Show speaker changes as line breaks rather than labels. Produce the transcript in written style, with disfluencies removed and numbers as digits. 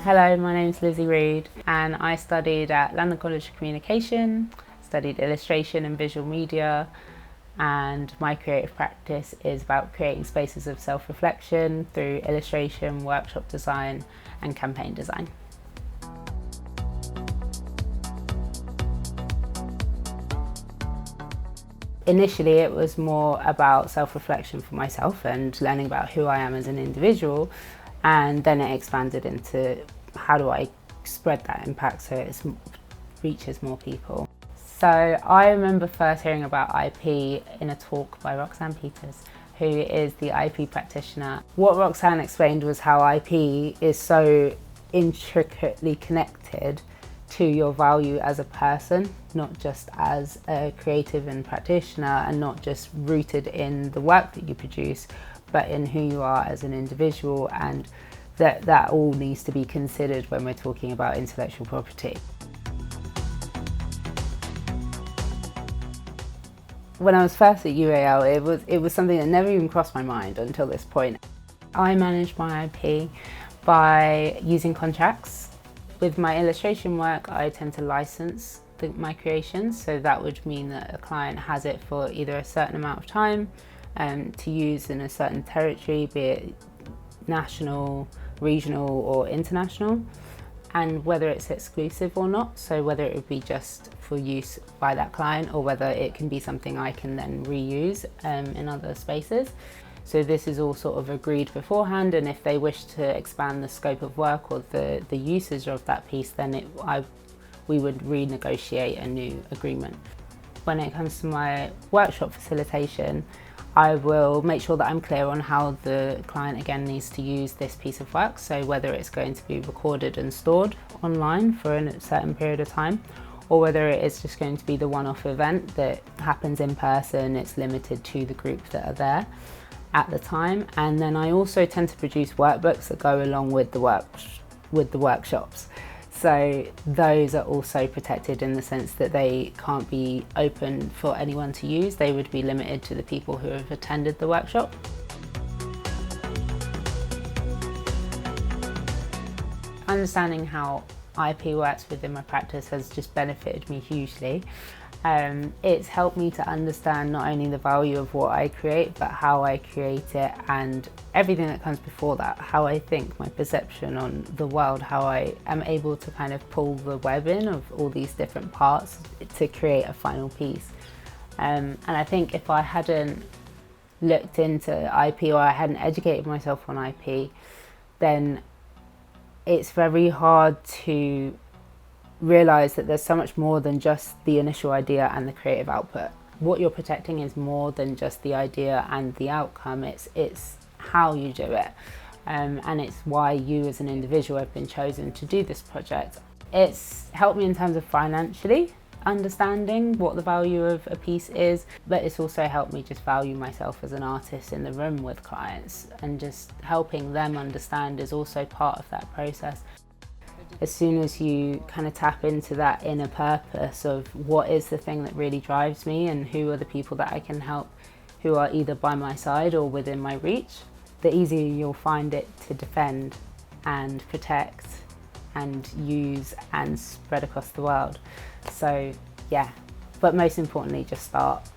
Hello, my name's Lizzie Reid and I studied at London College of Communication, studied illustration and visual media, and my creative practice is about creating spaces of self-reflection through illustration, workshop design and campaign design. Initially it was more about self-reflection for myself and learning about who I am as an individual, and then it expanded into how do I spread that impact so it reaches more people. So I remember first hearing about IP in a talk by Roxanne, who is the IP practitioner. What Roxanne explained was how IP is so intricately connected to your value as a person, not just as a creative and practitioner, and not just rooted in the work that you produce, but in who you are as an individual, and that all needs to be considered when we're talking about intellectual property. When I was first at UAL, it was something that never even crossed my mind until this point. I manage my IP by using contracts. With my illustration work, I tend to license my creations, so that would mean that a client has it for either a certain amount of time to use in a certain territory, be it national, regional or international, and whether it's exclusive or not, so whether it would be just for use by that client or whether it can be something I can then reuse in other spaces. So this is all sort of agreed beforehand, and if they wish to expand the scope of work or the usage of that piece, then we would renegotiate a new agreement. When it comes to my workshop facilitation, I will make sure that I'm clear on how the client again needs to use this piece of work, so whether it's going to be recorded and stored online for a certain period of time, or whether it is just going to be the one-off event that happens in person, it's limited to the group that are there at the time. And then I also tend to produce workbooks that go along with the workshops. So those are also protected in the sense that they can't be open for anyone to use. They would be limited to the people who have attended the workshop. Understanding how IP works within my practice has just benefited me hugely. It's helped me to understand not only the value of what I create, but how I create it and everything that comes before that, how I think, my perception on the world, how I am able to kind of pull the web in of all these different parts to create a final piece. And I think if I hadn't looked into IP or I hadn't educated myself on IP, then it's very hard to realise that there's so much more than just the initial idea and the creative output. What you're protecting is more than just the idea and the outcome, it's how you do it. And it's why you as an individual have been chosen to do this project. It's helped me in terms of financially understanding what the value of a piece is, but it's also helped me just value myself as an artist in the room with clients, and just helping them understand is also part of that process. As soon as you kind of tap into that inner purpose of what is the thing that really drives me and who are the people that I can help who are either by my side or within my reach, the easier you'll find it to defend and protect and use and spread across the world. So yeah, but most importantly, just start.